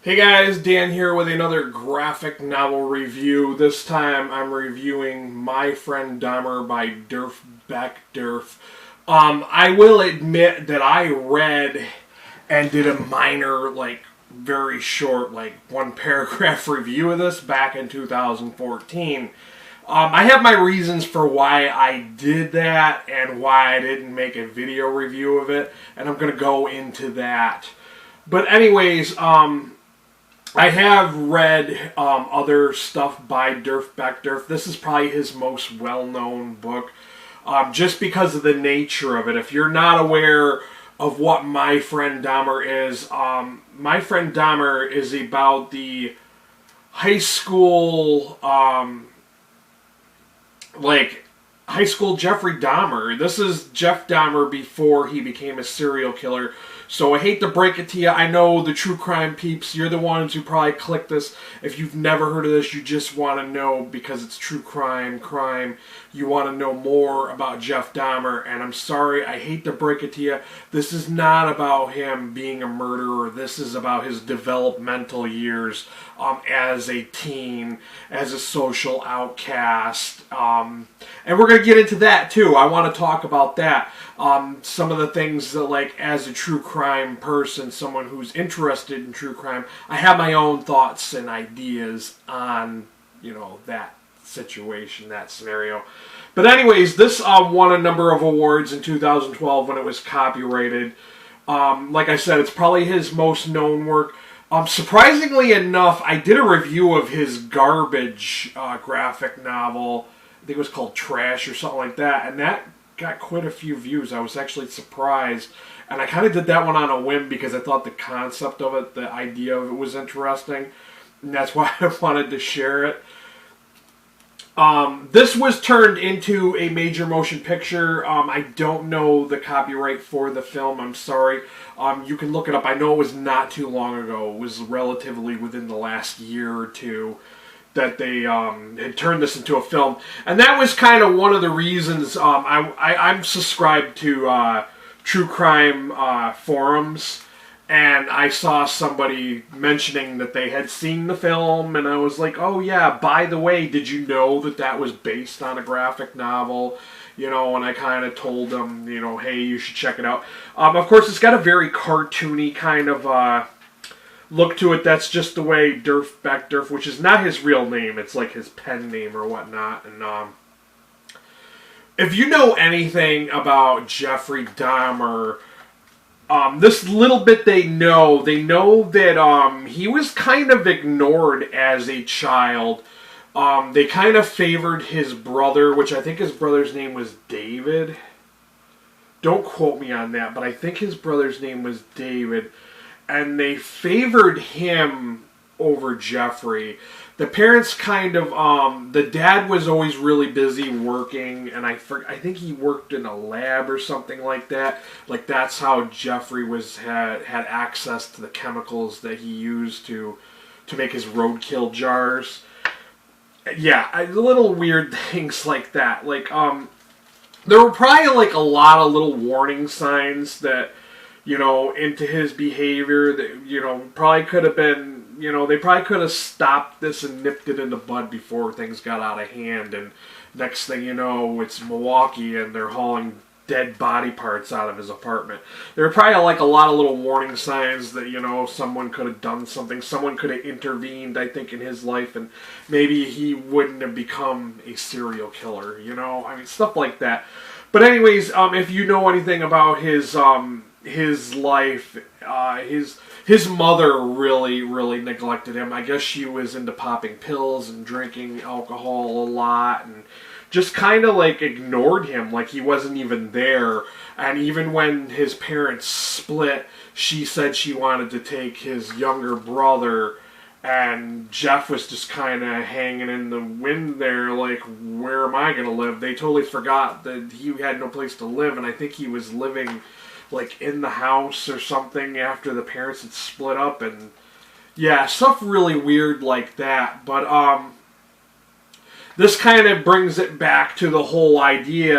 Hey guys, Dan here with another graphic novel review. This time I'm reviewing My Friend Dahmer by Derf Backderf. I will admit that I read and did a minor, very short, one paragraph review of this back in 2014. I have my reasons for why I did that and why I didn't make a video review of it, and I'm going to go into that. But anyways, I have read other stuff by Derf Backderf. This is probably his most well-known book, just because of the nature of it. If you're not aware of what My Friend Dahmer is, My Friend Dahmer is about the high school, high school Jeffrey Dahmer. This is Jeff Dahmer before he became a serial killer. So I hate to break it to you. I know the true crime peeps, you're the ones who probably click this. If you've never heard of this, you just want to know because it's true crime. You want to know more about Jeff Dahmer. And I'm sorry, I hate to break it to you. This is not about him being a murderer. This is about his developmental years as a teen, as a social outcast. And we're going to get into that too. I want to talk about that. Some of the things that, as a true crime person, someone who's interested in true crime, I have my own thoughts and ideas on, that situation, that scenario. But anyways, this won a number of awards in 2012 when it was copyrighted. Like I said, it's probably his most known work. Surprisingly enough, I did a review of his garbage graphic novel. I think it was called Trash or something like that, and that got quite a few views. I was actually surprised, and I kind of did that one on a whim because I thought the concept of it, the idea of it was interesting, and that's why I wanted to share it. This was turned into a major motion picture. I don't know the copyright for the film. I'm sorry. You can look it up. I know it was not too long ago. It was relatively within the last year or two that they had turned this into a film. And that was kind of one of the reasons. I'm subscribed to true crime forums, and I saw somebody mentioning that they had seen the film, and I was like, oh yeah, by the way, did you know that that was based on a graphic novel? And I kind of told them, hey, you should check it out. Of course, it's got a very cartoony kind of look to it. That's just the way Derf Backderf, which is not his real name, it's like his pen name or whatnot. And if you know anything about Jeffrey Dahmer, this little bit they know that he was kind of ignored as a child. They kind of favored his brother, which I think his brother's name was David. Don't quote me on that, but I think his brother's name was David. And they favored him over Jeffrey. The parents kind of, the dad was always really busy working, and I think he worked in a lab or something like that. That's how Jeffrey had access to the chemicals that he used to make his roadkill jars. Yeah, little weird things like that. There were probably a lot of little warning signs that, into his behavior that, probably could have been, they probably could have stopped this and nipped it in the bud before things got out of hand. And next thing you know, it's Milwaukee and they're hauling dead body parts out of his apartment. There were probably a lot of little warning signs that, someone could have done something. Someone could have intervened, I think, in his life, and maybe he wouldn't have become a serial killer, stuff like that. But anyways, if you know anything about his life, his mother really neglected him. I guess she was into popping pills and drinking alcohol a lot, and just kind of ignored him, like he wasn't even there. And even when his parents split, she said she wanted to take his younger brother, and Jeff was just kind of hanging in the wind there, where am I going to live? They totally forgot that he had no place to live, and I think he was living in the house or something after the parents had split up. And yeah, stuff really weird like that. But this kind of brings it back to the whole idea,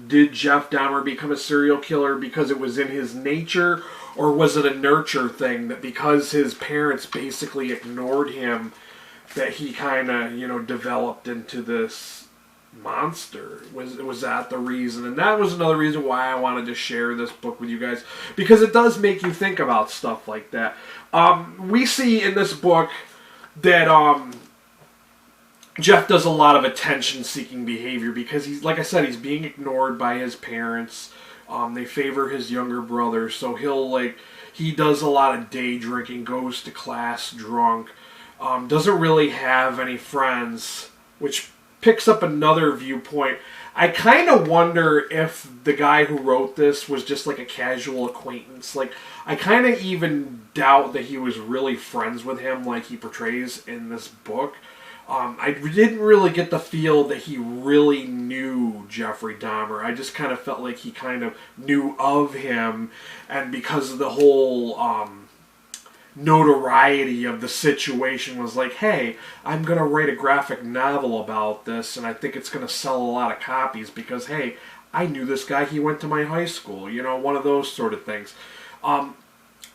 did Jeff Dahmer become a serial killer because it was in his nature, or was it a nurture thing, that because his parents basically ignored him, that he kind of, developed into this monster? Was that the reason? And that was another reason why I wanted to share this book with you guys, because it does make you think about stuff like that. We see in this book that Jeff does a lot of attention-seeking behavior because he's, like I said, he's being ignored by his parents. They favor his younger brother, so he does a lot of day drinking, goes to class drunk, doesn't really have any friends, which picks up another viewpoint. I kind of wonder if the guy who wrote this was just like a casual acquaintance. I kind of even doubt that he was really friends with him like he portrays in this book. I didn't really get the feel that he really knew Jeffrey Dahmer. I just kind of felt like he kind of knew of him, and because of the whole notoriety of the situation was like, hey, I'm going to write a graphic novel about this, and I think it's going to sell a lot of copies because, hey, I knew this guy, he went to my high school, one of those sort of things.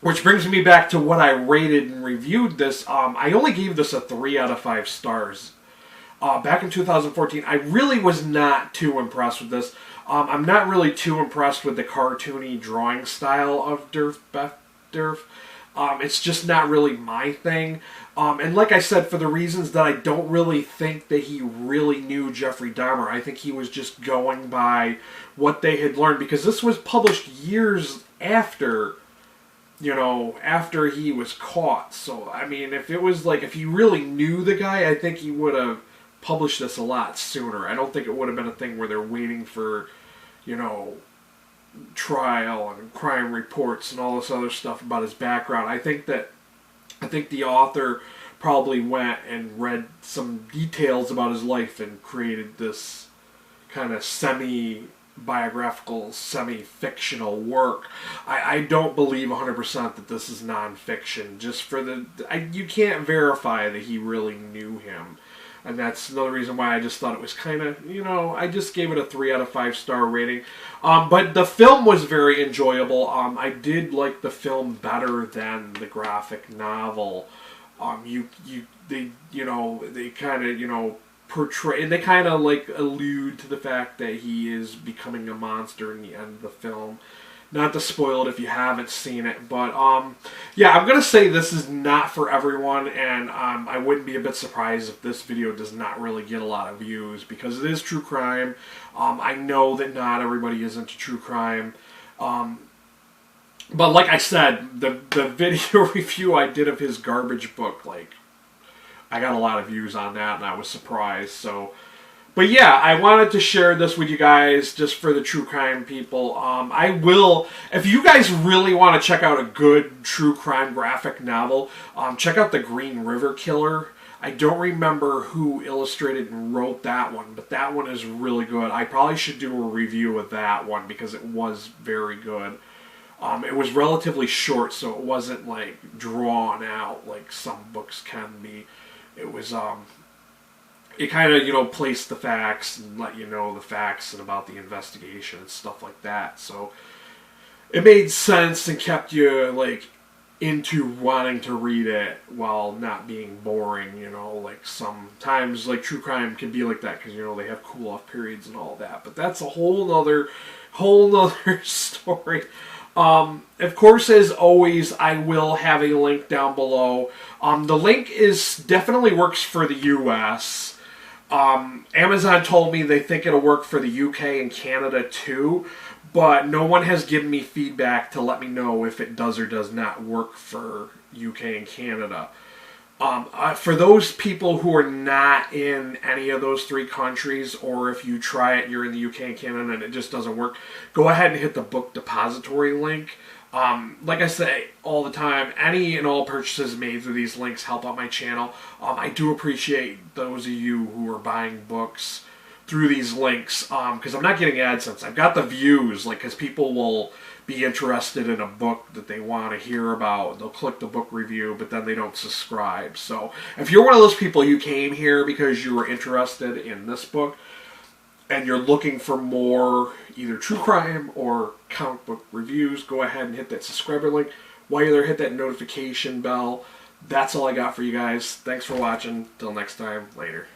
Which brings me back to what I rated and reviewed this. I only gave this a 3 out of 5 stars. Back in 2014, I really was not too impressed with this. I'm not really too impressed with the cartoony drawing style of Derf Backderf. It's just not really my thing. And like I said, for the reasons that I don't really think that he really knew Jeffrey Dahmer, I think he was just going by what they had learned, because this was published years after after he was caught. So, I mean, if he really knew the guy, I think he would have published this a lot sooner. I don't think it would have been a thing where they're waiting for, trial and crime reports and all this other stuff about his background. I think the author probably went and read some details about his life and created this kind of semi-biographical, semi-fictional work. I don't believe 100% that this is non-fiction. Just for you can't verify that he really knew him. And that's another reason why I just thought it was kind of, I just gave it a 3 out of 5 star rating. But the film was very enjoyable. I did like the film better than the graphic novel. They kind of, portray, and they kind of allude to the fact that he is becoming a monster in the end of the film. Not to spoil it if you haven't seen it, but yeah, I'm gonna say this is not for everyone, and I wouldn't be a bit surprised if this video does not really get a lot of views, because it is true crime. I know that not everybody is into true crime, but like I said, the video review I did of his garbage book, I got a lot of views on that, and I was surprised. So, but yeah, I wanted to share this with you guys just for the true crime people. I will, if you guys really want to check out a good true crime graphic novel, check out The Green River Killer. I don't remember who illustrated and wrote that one, but that one is really good. I probably should do a review of that one because it was very good. It was relatively short, so it wasn't drawn out like some books can be. It was, it kind of, placed the facts and let you know the facts and about the investigation and stuff like that. So it made sense and kept you, into wanting to read it while not being boring, sometimes, true crime can be like that because, they have cool-off periods and all that. But that's a whole nother story. Of course, as always, I will have a link down below. The link definitely works for the US. Amazon told me they think it'll work for the UK and Canada too, but no one has given me feedback to let me know if it does or does not work for UK and Canada. For those people who are not in any of those 3 countries, or if you try it, you're in the UK and Canada and it just doesn't work, go ahead and hit the book depository link. Like I say all the time, any and all purchases made through these links help out my channel. I do appreciate those of you who are buying books through these links, because I'm not getting AdSense. I've got the views, because people will be interested in a book that they want to hear about. They'll click the book review, but then they don't subscribe. So if you're one of those people, you came here because you were interested in this book, and you're looking for more either true crime or comic book reviews, go ahead and hit that subscriber link. While you're there, hit that notification bell. That's all I got for you guys. Thanks for watching. Till next time. Later.